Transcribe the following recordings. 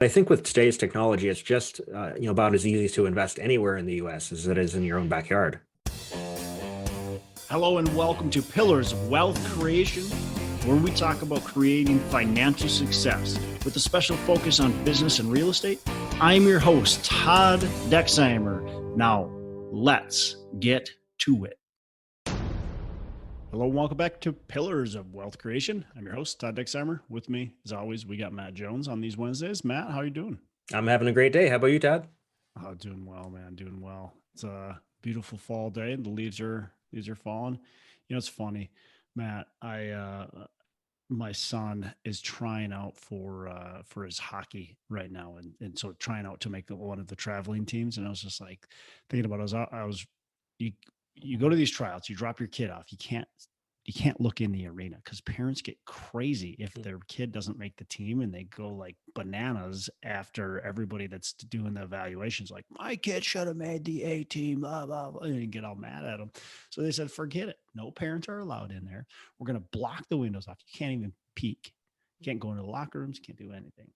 I think with today's technology, it's just about as easy to invest anywhere in the U.S. as it is in your own backyard. Hello and welcome to Pillars of Wealth Creation, where we talk about creating financial success with a special focus on business and real estate. I'm your host, Todd Dexheimer. Now, let's get to it. Hello and welcome back to Pillars of Wealth Creation. I'm your host, Todd Dexheimer. With me, as always, we got Matt Jones on these Wednesdays. Matt, how are you doing? I'm having a great day. How about you, Todd? Oh, doing well, man. Doing well. It's a beautiful fall day. The leaves are falling. You know, it's funny, Matt. My son is trying out for his hockey right now, and so trying out to make one of the traveling teams. And I was just like thinking about it. I was you you go to these tryouts, you drop your kid off. You can't look in the arena because parents get crazy if their kid doesn't make the team, and they go like bananas after everybody that's doing the evaluations. Like, my kid should have made the A team, blah, blah, blah, and get all mad at them. So they said, forget it. No parents are allowed in there. We're going to block the windows off. You can't even peek. You can't go into the locker rooms. You can't do anything.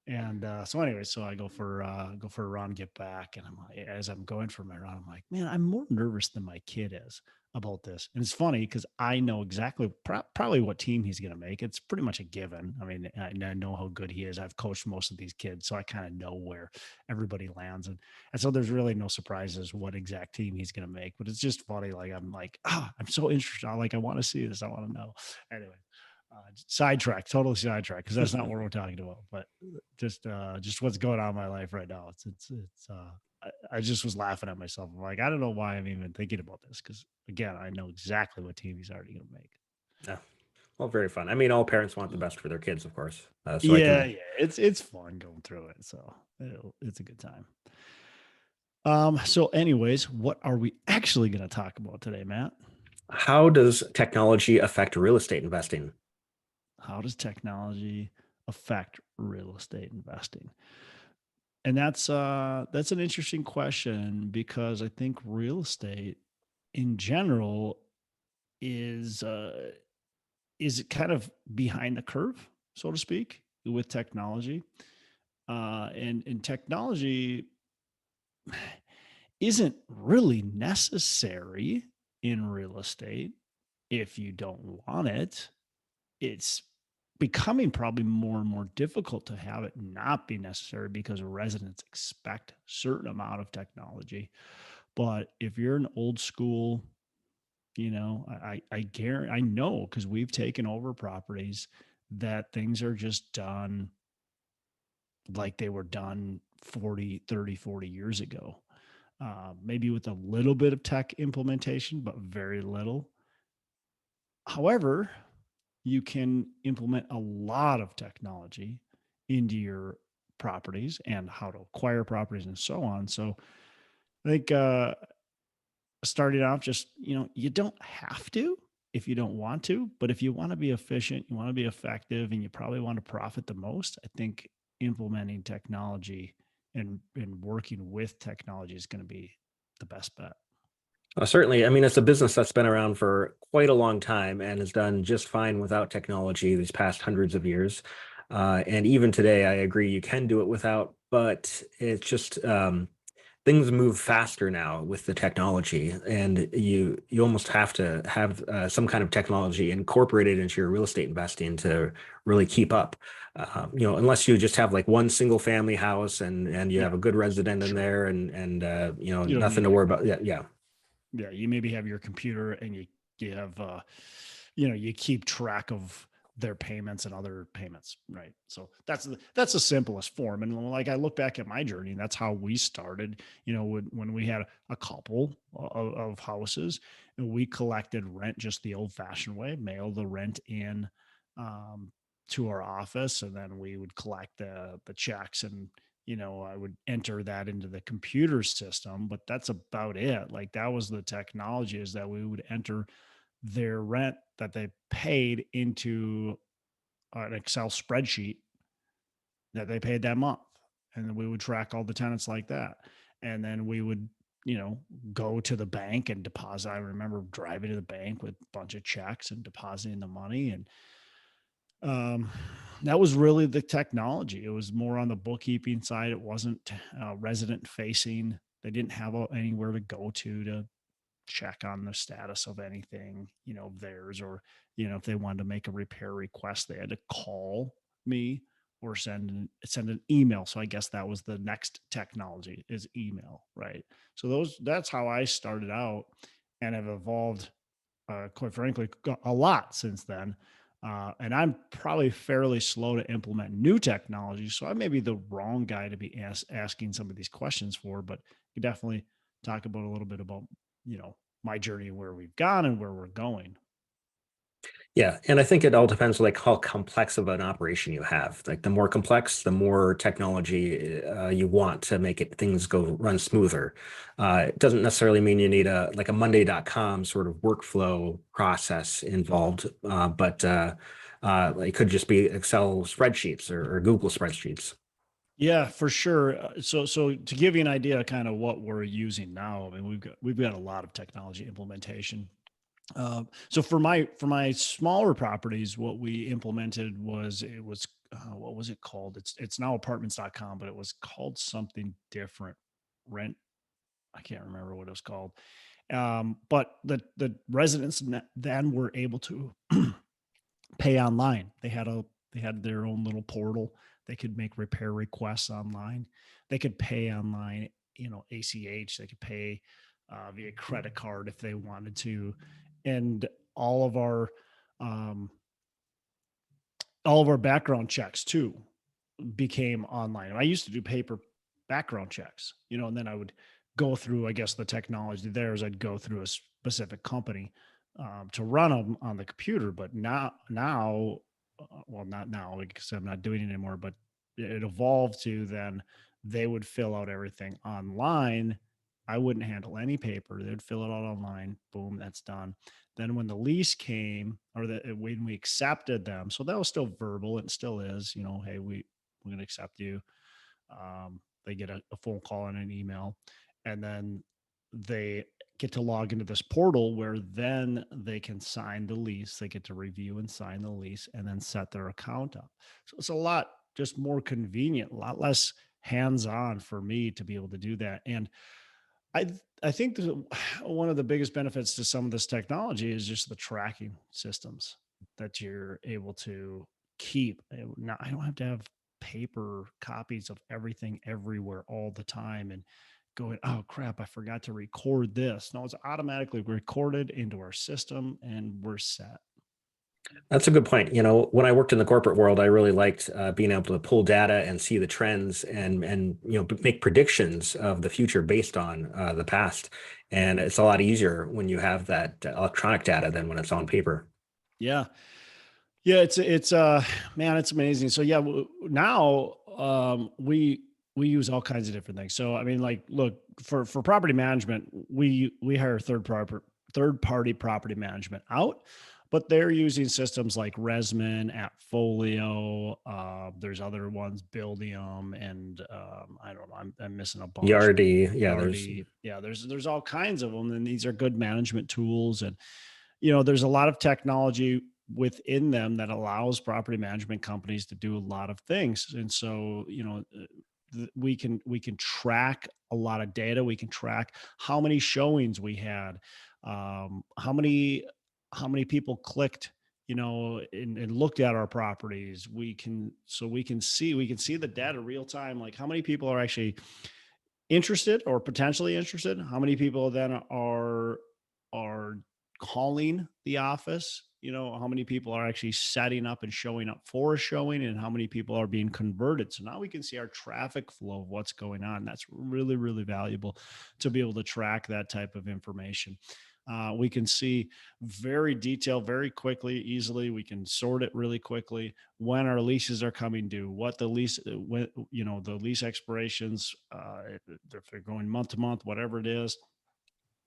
And so anyway, so I go for a run, get back, and I'm like, as I'm going for my run, I'm like, man, I'm more nervous than my kid is about this. And it's funny because I know exactly probably what team he's going to make. It's pretty much a given. I mean, I know how good he is. I've coached most of these kids, so I kind of know where everybody lands, and so there's really no surprises what exact team he's going to make. But it's just funny. Like, I'm like, I'm so interested. I want to see this. I want to know. Anyway. Totally sidetrack, because that's not what we're talking about. But just what's going on in my life right now. I just was laughing at myself. I'm like, I don't know why I'm even thinking about this, because again, I know exactly what team he's already going to make. Yeah. Well, very fun. I mean, all parents want the best for their kids, of course. So I Yeah, can. yeah, it's fun going through it. So it's a good time. So anyways, what are we actually going to talk about today, Matt? How does technology affect real estate investing? How does technology affect real estate investing? And that's an interesting question, because I think real estate in general is is kind of behind the curve, so to speak, with technology. And technology isn't really necessary in real estate if you don't want it. It's becoming probably more and more difficult to have it not be necessary, because residents expect a certain amount of technology. But if you're an old school, I guarantee, I know, because we've taken over properties, that things are just done like they were done 40 years ago. Maybe with a little bit of tech implementation, but very little. However, you can implement a lot of technology into your properties and how to acquire properties and so on. So I think starting off, just, you don't have to if you don't want to, but if you want to be efficient, you want to be effective, and you probably want to profit the most, I think implementing technology and working with technology is going to be the best bet. Certainly, I mean, it's a business that's been around for quite a long time and has done just fine without technology these past hundreds of years. And even today, I agree you can do it without, but it's just things move faster now with the technology, and you almost have to have some kind of technology incorporated into your real estate investing to really keep up. Unless you just have like one single family house and you have Yeah, a good resident in sure. there and You don't nothing need to a worry about. Yeah, yeah. Yeah, you maybe have your computer, and you have you keep track of their payments and other payments, right? So that's the simplest form. And like, I look back at my journey, and that's how we started. When we had a couple of houses, and we collected rent just the old-fashioned way, mail the rent in um, to our office, and then we would collect the checks, and I would enter that into the computer system, but that's about it. Like, that was the technology, is that we would enter their rent that they paid into an Excel spreadsheet that they paid that month. And then we would track all the tenants like that. And then we would, go to the bank and deposit. I remember driving to the bank with a bunch of checks and depositing the money. And Um, that was really the technology. It was more on the bookkeeping side. It wasn't resident facing. They didn't have anywhere to go to check on the status of anything, of theirs, or, if they wanted to make a repair request, they had to call me or send an email. So I guess that was the next technology, is email, right? So that's how I started out, and have evolved, quite frankly, a lot since then. And I'm probably fairly slow to implement new technology. So I may be the wrong guy to be asking some of these questions for, but you definitely talk about a little bit about, my journey, where we've gone and where we're going. Yeah, and I think it all depends like how complex of an operation you have. Like the more complex, the more technology you want to make it things go run smoother. It doesn't necessarily mean you need a like a Monday.com sort of workflow process involved, but it could just be Excel spreadsheets or Google spreadsheets. Yeah, for sure. So to give you an idea of kind of what we're using now, I mean, we've got a lot of technology implementation. So for my smaller properties, what we implemented was, it was, what was it called? It's now apartments.com, but it was called something different. Rent. I can't remember what it was called. But the residents then were able to pay online. They had their own little portal. They could make repair requests online. They could pay online, ACH. They could pay via credit card if they wanted to, and all of our um, all of our background checks too became online. I used to do paper background checks, and then I would go through, I guess, the technology there is I'd go through a specific company to run them on the computer. But now, well, not now because I'm not doing it anymore, but it evolved to then they would fill out everything online. I wouldn't handle any paper. They'd fill it out online. Boom, that's done. Then when the lease came, or when we accepted them, so that was still verbal and still is, hey, we're going to accept you. They get a phone call and an email, and then they get to log into this portal where then they can sign the lease. They get to review and sign the lease and then set their account up. So it's a lot just more convenient, a lot less hands on for me to be able to do that. And I I think that one of the biggest benefits to some of this technology is just the tracking systems that you're able to keep. Now, I don't have to have paper copies of everything everywhere all the time and going, oh crap, I forgot to record this. No, it's automatically recorded into our system and we're set. That's a good point. You know, when I worked in the corporate world, I really liked being able to pull data and see the trends and make predictions of the future based on the past. And it's a lot easier when you have that electronic data than when it's on paper. Yeah. Yeah, it's man, it's amazing. So yeah, now we use all kinds of different things. So I mean, like, look, for property management, we hire third party property management out, but they're using systems like Resman, Appfolio. There's other ones, Buildium, and I don't know, I'm missing a bunch. Yardi, yeah, there's Yardi, yeah. There's all kinds of them, and these are good management tools. And there's a lot of technology within them that allows property management companies to do a lot of things. And so, we can track a lot of data. We can track how many showings we had, how many people clicked, and looked at our properties. We can see the data real time, like how many people are actually interested or potentially interested, how many people then are calling the office, how many people are actually setting up and showing up for a showing, and how many people are being converted. So now we can see our traffic flow of what's going on. That's really, really valuable to be able to track that type of information. We can see very detailed, very quickly, easily. We can sort it really quickly when our leases are coming due, what the lease, when, the lease expirations, if they're going month to month, whatever it is.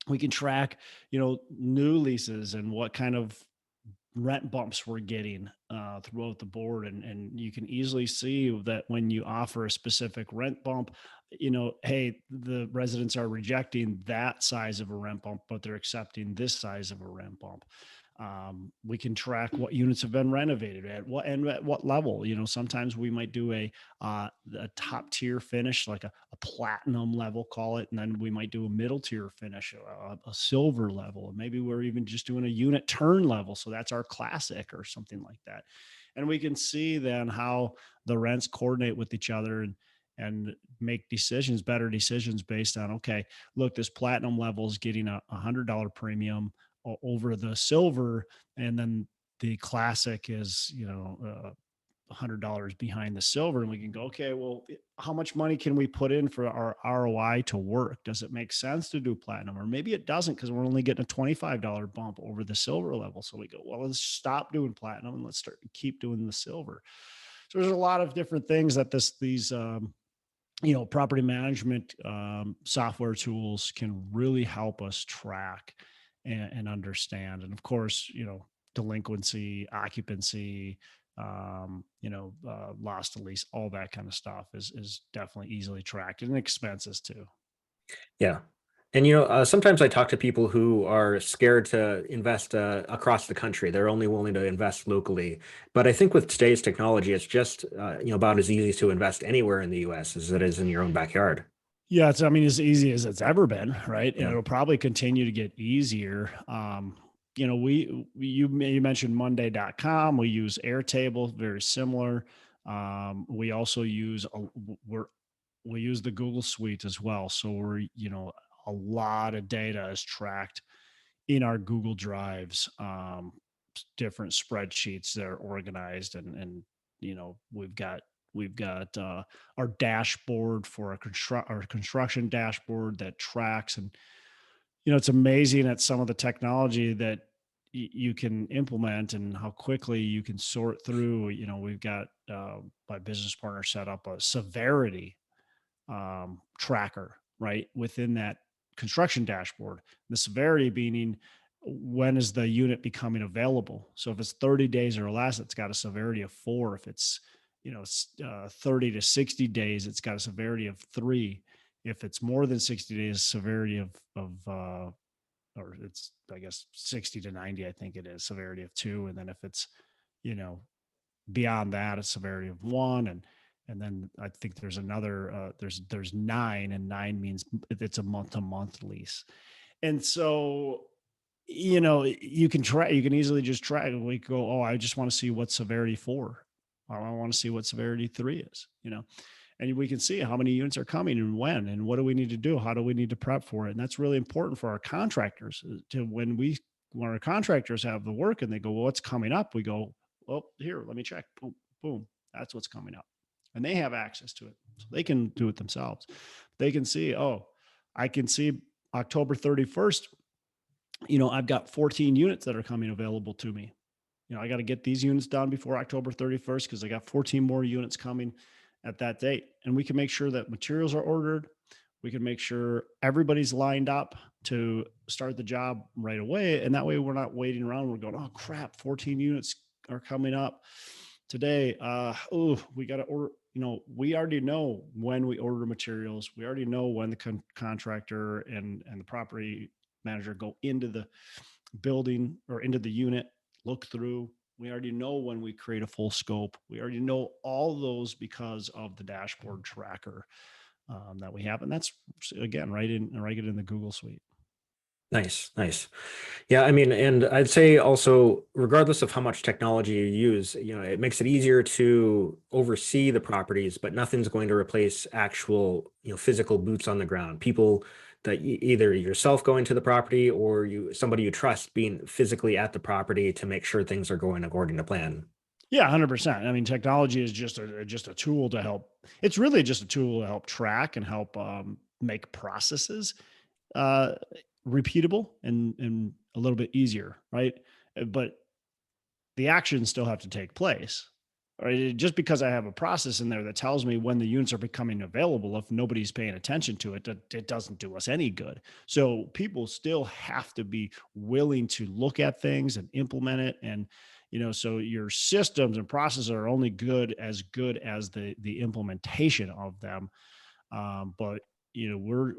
We can track, new leases and what kind of rent bumps we're getting throughout the board. And you can easily see that when you offer a specific rent bump, hey, the residents are rejecting that size of a rent bump, but they're accepting this size of a rent bump. We can track what units have been renovated at what level. Sometimes we might do a top tier finish, like a platinum level, call it, and then we might do a middle tier finish, a silver level, and maybe we're even just doing a unit turn level. So that's our classic or something like that, and we can see then how the rents coordinate with each other and make better decisions based on, okay, look, this platinum level is getting a $100 premium over the silver, and then the classic is $100 behind the silver, and we can go, okay, well, how much money can we put in for our ROI to work? Does it make sense to do platinum, or maybe it doesn't because we're only getting a $25 bump over the silver level? So we go, well, let's stop doing platinum and let's keep doing the silver. So there's a lot of different things that these property management software tools can really help us track and understand. And of course, delinquency, occupancy, loss to lease, all that kind of stuff is definitely easily tracked, and expenses too. Yeah. And sometimes I talk to people who are scared to invest across the country. They're only willing to invest locally. But I think with today's technology, it's just about as easy to invest anywhere in the U.S. as it is in your own backyard. Yeah, I mean, as easy as it's ever been, right? And Yeah. it'll probably continue to get easier. You mentioned Monday.com. We use Airtable, very similar. We also we use the Google Suite as well. So a lot of data is tracked in our Google Drives, different spreadsheets that are organized, and we've got our dashboard for our construction dashboard that tracks. And it's amazing at some of the technology that you can implement and how quickly you can sort through. We've got my business partner set up a severity tracker right within that construction dashboard. The severity meaning, when is the unit becoming available? So if it's 30 days or less, it's got a severity of 4. If it's 30 to 60 days, it's got a severity of 3. If it's more than 60 days, severity or it's, I guess, 60 to 90, I think it is, severity of 2. And then if it's you know beyond that, a severity of 1. And then I think there's another there's 9, and 9 means it's a month to month lease. And so you can easily just try. We go, oh, I just want to see what severity 4, I want to see what severity 3 is. And we can see how many units are coming and when, and what do we need to do, how do we need to prep for it. And that's really important for our contractors, to when our contractors have the work and they go, well, what's coming up, we go, well, here, let me check. Boom, boom, that's what's coming up. And they have access to it, so they can do it themselves. They can see, oh, I can see October 31st, I've got 14 units that are coming available to me. I got to get these units done before October 31st because I got 14 more units coming at that date. And we can make sure that materials are ordered. We can make sure everybody's lined up to start the job right away. And that way we're not waiting around. We're going, oh crap, 14 units are coming up today. We got to order. We already know when we order materials. We already know when the contractor and the property manager go into the building or into the unit, look through. We already know when we create a full scope. We already know all those because of the dashboard tracker that we have. And that's, again, right in the Google Suite. Nice, nice. Yeah, I mean, and I'd say also, regardless of how much technology you use, it makes it easier to oversee the properties, but nothing's going to replace actual, physical boots on the ground. People that either yourself going to the property or somebody you trust being physically at the property to make sure things are going according to plan. Yeah, 100%. I mean, technology is just a tool to help. It's really just a tool to help track and help make processes uh, repeatable and a little bit easier, right? But the actions still have to take place. Right? Just because I have a process in there that tells me when the units are becoming available, if nobody's paying attention to it, it doesn't do us any good. So people still have to be willing to look at things and implement it. And so your systems and processes are only good as the implementation of them. But we're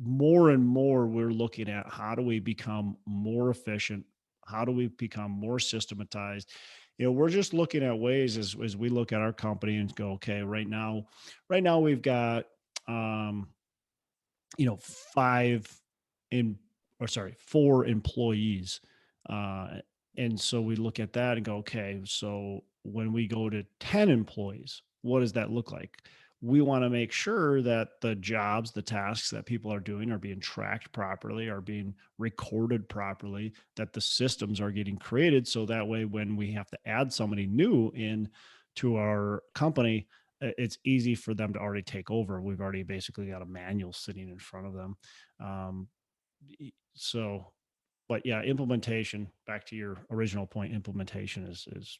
more and more we're looking at how do we become more efficient, How do we become more systematized? We're just looking at ways as we look at our company and go, okay, right now we've got, um, five in, or sorry, four employees. Uh, and so we look at that and go, okay, so when we go to 10 employees, what does that look like? We want to make sure that the jobs, the tasks that people are doing are being tracked properly, are being recorded properly, that the systems are getting created. So that way, when we have to add somebody new in to our company, it's easy for them to already take over. We've already basically got a manual sitting in front of them. Um, so, but yeah, implementation, back to your original point, implementation is,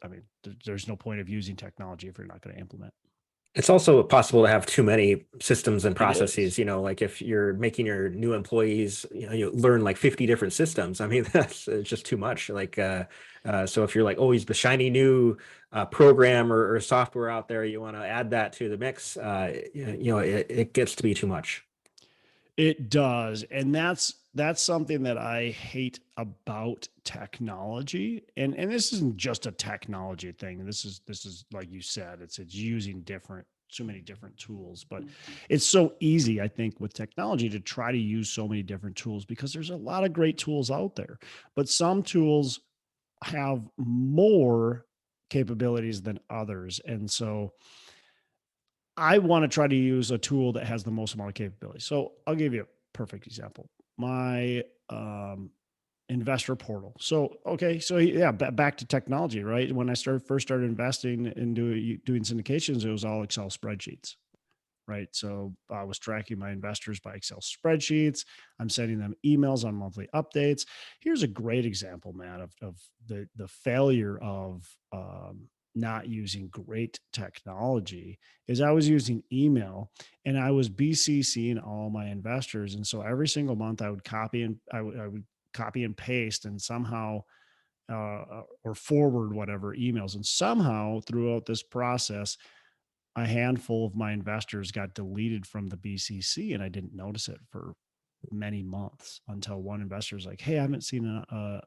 I mean, there's no point of using technology if you're not going to implement. It's also possible to have too many systems and It is. processes, like if you're making your new employees, you learn like 50 different systems. I mean, that's just too much. So if you're like always the shiny new program or software out there, you want to add that to the mix, it gets to be too much. It does. And that's something that I hate about technology. And this isn't just a technology thing. This is like you said, it's using different so many different tools, but it's so easy, I think, with technology to try to use so many different tools because there's a lot of great tools out there. But some tools have more capabilities than others. And so I want to try to use a tool that has the most amount of capability. So I'll give you a perfect example. My investor portal. So okay, so yeah, back to technology, right? When I first started investing and doing syndications, it was all Excel spreadsheets, right? So I was tracking my investors by Excel spreadsheets. I'm sending them emails on monthly updates. Here's a great example, man, of the failure of not using great technology is I was using email and I was BCCing all my investors. And so every single month I would copy and paste and somehow or forward whatever emails. And somehow throughout this process, a handful of my investors got deleted from the BCC, and I didn't notice it for many months until one investor was like, "Hey, I haven't seen an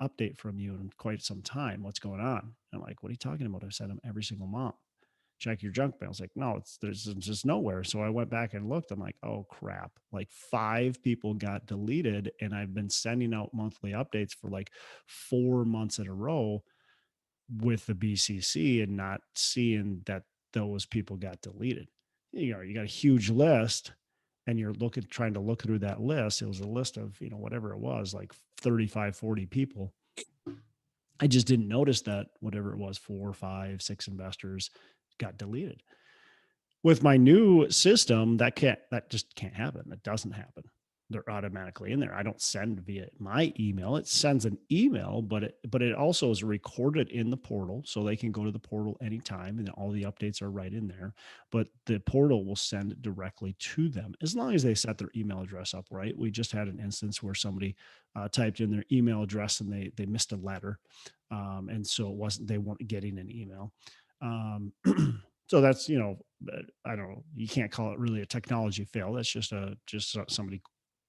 update from you in quite some time. What's going on?" And I'm like, "What are you talking about? I send them every single month. Check your junk mail." I was like, "No, there's just nowhere." So I went back and looked. I'm like, "Oh crap! Like five people got deleted, and I've been sending out monthly updates for like 4 months in a row with the BCC and not seeing that those people got deleted." You got a huge list and you're trying to look through that list. It was a list of, whatever it was, like 35, 40 people. I just didn't notice that whatever it was, four, five, six investors got deleted. With my new system, that just can't happen. That doesn't happen. They're automatically in there. I don't send via my email. It sends an email, but it also is recorded in the portal, so they can go to the portal anytime, and all the updates are right in there. But the portal will send it directly to them as long as they set their email address up right. We just had an instance where somebody typed in their email address and they missed a letter, and so they weren't getting an email. Um, so that's I don't know. You can't call it really a technology fail. That's just somebody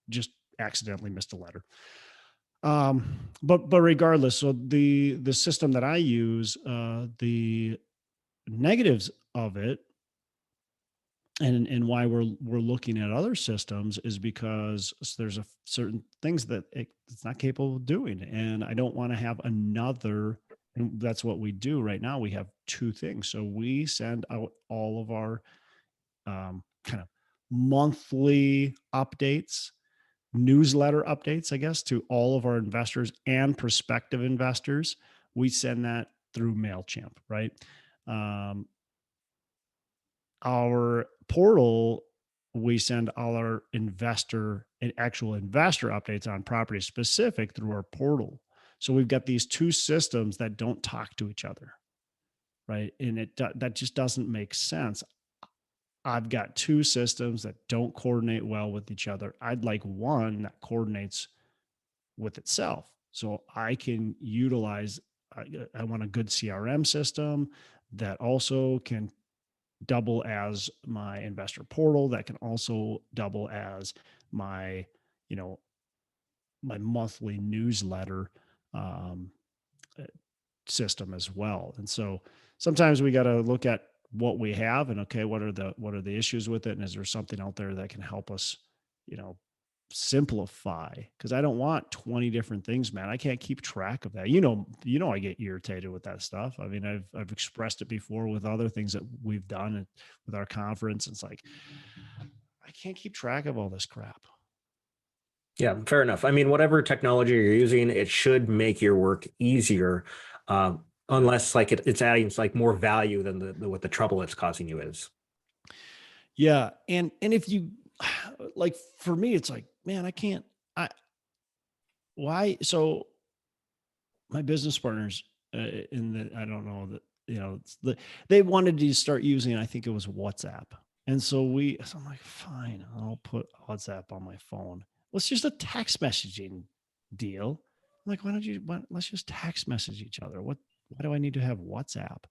just accidentally missed a letter. But regardless, so the system that I use, the negatives of it, and why we're looking at other systems is because there's a certain things that it's not capable of doing, and I don't want to have another. And that's what we do right now. We have two things. So we send out all of our kind of monthly updates, newsletter updates, I guess, to all of our investors and prospective investors. We send that through MailChimp, right? Um, our portal, we send all our actual investor updates on property specific through our portal. So we've got these two systems that don't talk to each other, right? And that just doesn't make sense. I've got two systems that don't coordinate well with each other. I'd like one that coordinates with itself. So I can utilize, I want a good CRM system that also can double as my investor portal, that can also double as my, you know, my monthly newsletter. um, uh, system as well. And so sometimes we got to look at what we have and okay, what are the issues with it, and is there something out there that can help us, you know, simplify? Because I don't want 20 different things, man. I can't keep track of that. I get irritated with that stuff. I mean, I've expressed it before with other things that we've done with our conference. It's like I can't keep track of all this crap. Yeah, fair enough. I mean, whatever technology you're using, it should make your work easier, unless like it's adding like more value than what the trouble it's causing you is. Yeah, and if you like for me, it's like, man, I can't. I why so my business partners in the I don't know that they wanted to start using, I think it was WhatsApp, and so I'm like, fine, I'll put WhatsApp on my phone. Let's just a text messaging deal. I'm like, let's just text message each other. Why do I need to have WhatsApp?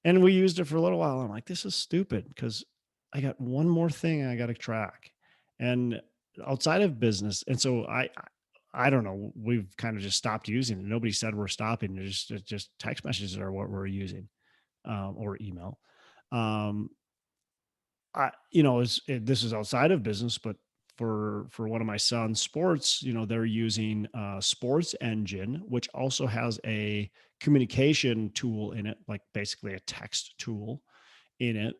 And we used it for a little while. I'm like, this is stupid because I got one more thing I got to track. And outside of business, and so I don't know, we've kind of just stopped using it. Nobody said we're stopping. It's just text messages are what we're using, or email. Um, this is outside of business, but for one of my son's sports, they're using Sports Engine, which also has a communication tool in it, like basically a text tool in it.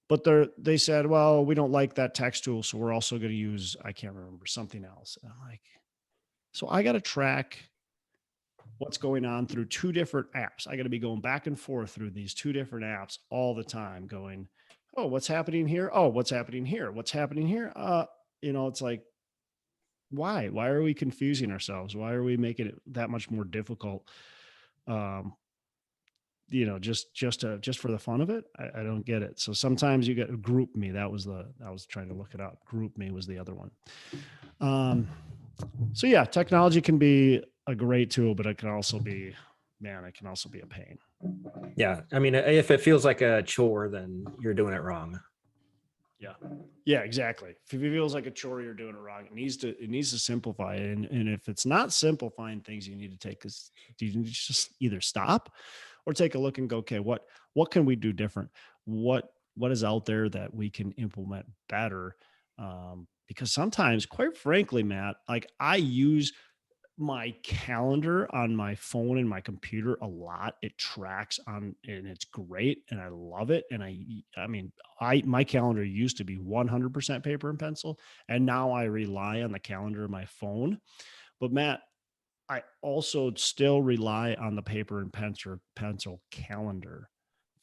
But they said, well, we don't like that text tool, so we're also going to use, I can't remember, something else. And I'm like, so I got to track what's going on through two different apps. I got to be going back and forth through these two different apps all the time, going, oh, what's happening here? Oh, what's happening here? What's happening here? It's like, why? Why are we confusing ourselves? Why are we making it that much more difficult? Um, just for the fun of it. I don't get it. So sometimes you get Group Me. I was trying to look it up. Group Me was the other one. Um, so yeah, technology can be a great tool, but it can also be, man, it can also be a pain. Yeah, I mean, if it feels like a chore, then you're doing it wrong. Yeah. Yeah, exactly. If it feels like a chore, you're doing it wrong. It needs to simplify. And if it's not simplifying things, you need to take this, you need to just either stop or take a look and go, okay, what can we do different? What is out there that we can implement better? Because sometimes, quite frankly, Matt, like I use my calendar on my phone and my computer a lot. It tracks on and it's great and I love it. And I mean, my calendar used to be 100% paper and pencil, and now I rely on the calendar of my phone. But Matt, I also still rely on the paper and pencil calendar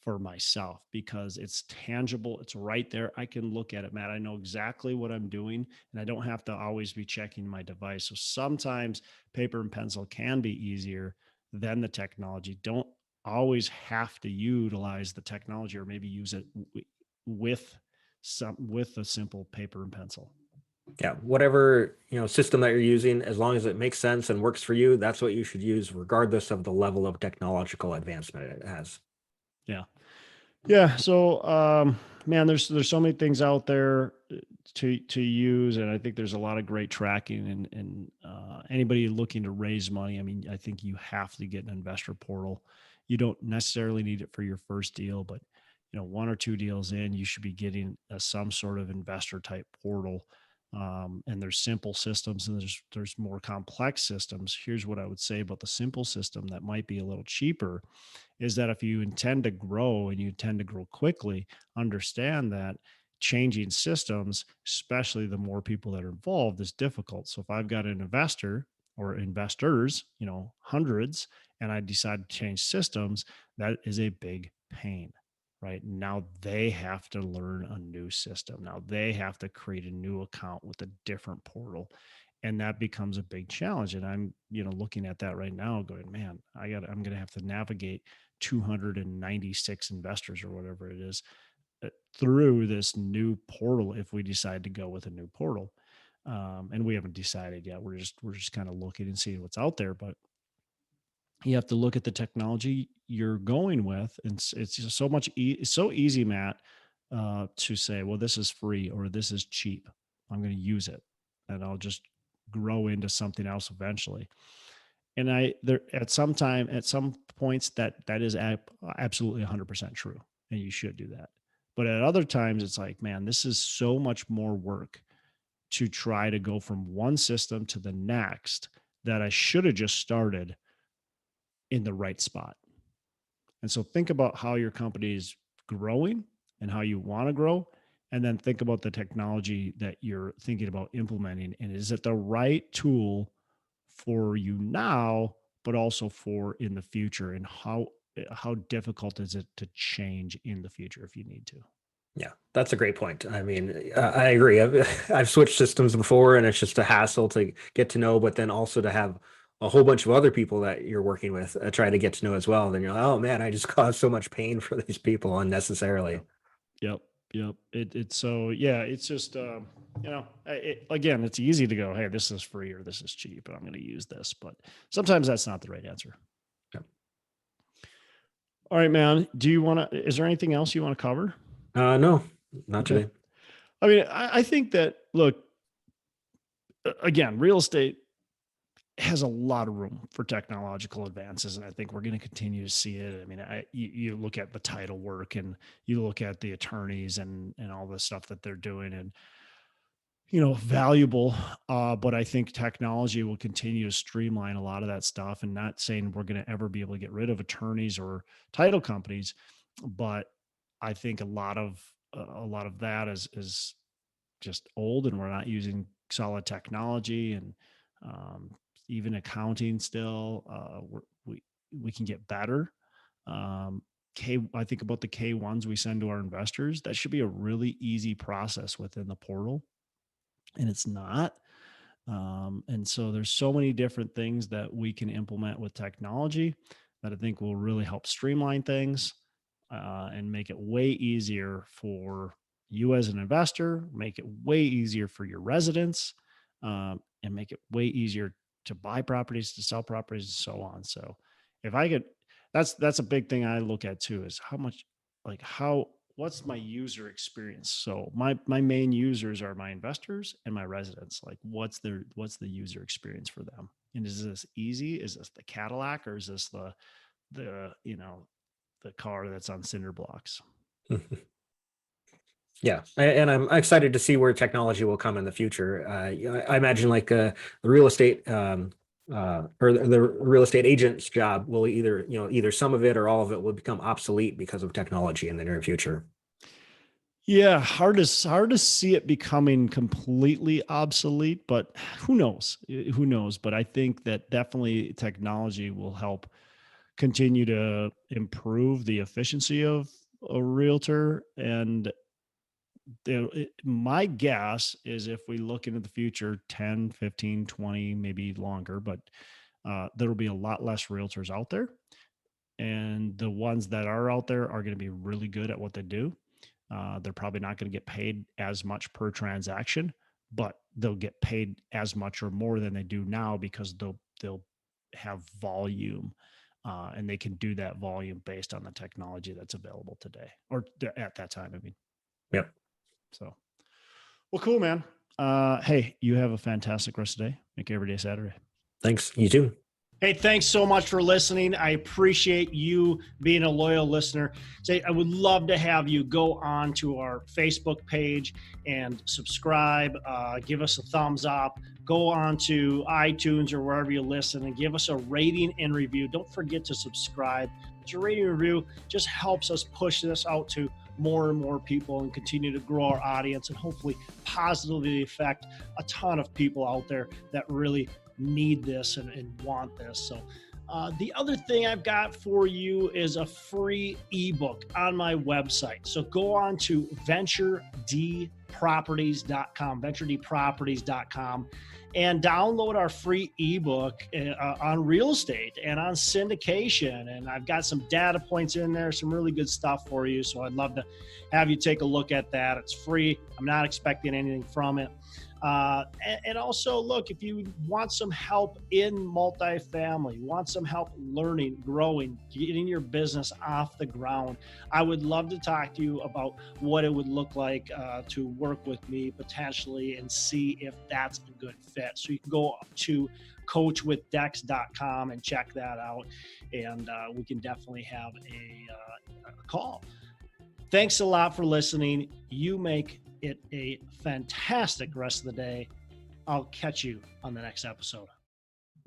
for myself because it's tangible. It's right there. I can look at it, Matt. I know exactly what I'm doing and I don't have to always be checking my device. So sometimes paper and pencil can be easier than the technology. Don't always have to utilize the technology, or maybe use it with with a simple paper and pencil. Yeah, whatever, system that you're using, as long as it makes sense and works for you, that's what you should use, regardless of the level of technological advancement it has. Yeah. Yeah. So, man, there's so many things out there to use, and I think there's a lot of great tracking. And anybody looking to raise money, I mean, I think you have to get an investor portal. You don't necessarily need it for your first deal, but one or two deals in, you should be getting some sort of investor type portal. And there's simple systems, and there's more complex systems. Here's what I would say about the simple system that might be a little cheaper is that if you intend to grow and you intend to grow quickly, understand that changing systems, especially the more people that are involved, is difficult. So if I've got an investor or investors, hundreds, and I decide to change systems, that is a big pain. Right now, they have to learn a new system. Now they have to create a new account with a different portal, and that becomes a big challenge. And I'm, looking at that right now, going, man, I'm going to have to navigate 296 investors or whatever it is through this new portal if we decide to go with a new portal. And we haven't decided yet. We're just kind of looking and seeing what's out there, but you have to look at the technology you're going with, and it's just it's so easy, Matt, to say, well, this is free or this is cheap. I'm going to use it, and I'll just grow into something else eventually. And at some points that is absolutely 100% true. And you should do that. But at other times it's like, man, this is so much more work to try to go from one system to the next that I should have just started in the right spot. And so think about how your company is growing and how you want to grow. And then think about the technology that you're thinking about implementing. And is it the right tool for you now, but also for in the future? And how difficult is it to change in the future if you need to? Yeah, that's a great point. I mean, I agree. I've switched systems before, and it's just a hassle to get to know, but then also to have a whole bunch of other people that you're working with try to get to know as well. Then you're like, oh man, I just caused so much pain for these people unnecessarily. Yep. Yep. Yep. It's so, yeah, it's just, again, it's easy to go, hey, this is free or this is cheap and I'm going to use this. But sometimes that's not the right answer. Yeah. All right, man. Is there anything else you want to cover? No, not Okay. today. I mean, I think that, look, again, real estate has a lot of room for technological advances, and I think we're going to continue to see it. I mean, you look at the title work, and you look at the attorneys and all the stuff that they're doing, and valuable. But I think technology will continue to streamline a lot of that stuff. And not saying we're going to ever be able to get rid of attorneys or title companies, but I think a lot of that is just old, and we're not using solid technology. And um, even accounting still, we can get better. um, I think about the K1s we send to our investors. That should be a really easy process within the portal, and it's not. And so there's so many different things that we can implement with technology that I think will really help streamline things, and make it way easier for you as an investor, make it way easier for your residents, and make it way easier to buy properties, to sell properties, and so on. So if I could, that's a big thing I look at too, is how much, like how what's my user experience. So my main users are my investors and my residents. Like what's the user experience for them? And is this easy? Is this the Cadillac, or is this the the car that's on cinder blocks? Yeah, and I'm excited to see where technology will come in the future. I imagine like the real estate or the real estate agent's job will either some of it or all of it will become obsolete because of technology in the near future. Yeah, hard to see it becoming completely obsolete, but who knows? Who knows? But I think that definitely technology will help continue to improve the efficiency of a realtor. And my guess is, if we look into the future 10, 15, 20, maybe longer, but there'll be a lot less realtors out there. And the ones that are out there are going to be really good at what they do. They're probably not going to get paid as much per transaction, but they'll get paid as much or more than they do now, because they'll have volume, and they can do that volume based on the technology that's available today, or at that time. I mean, Yep. so well, cool, man. Hey, you have a fantastic rest of the day. Make every day Saturday. Thanks. You too. Hey, thanks so much for listening. I appreciate you being a loyal listener. I would love to have you go on to our Facebook page and subscribe. Give us a thumbs up. Go on to iTunes or wherever you listen and give us a rating and review. Don't forget to subscribe. But your rating and review just helps us push this out to more and more people and continue to grow our audience, and hopefully positively affect a ton of people out there that really need this and want this. So the other thing I've got for you is a free ebook on my website. So go on to venturedproperties.com, and download our free ebook on real estate and on syndication. And I've got some data points in there, some really good stuff for you. So I'd love to have you take a look at that. It's free. I'm not expecting anything from it. And also, look, if you want some help in multifamily, want some help learning, growing, getting your business off the ground, I would love to talk to you about what it would look like to work with me potentially and see if that's a good fit. So you can go to coachwithdex.com and check that out. And we can definitely have a call. Thanks a lot for listening. You make it a fantastic rest of the day. I'll catch you on the next episode.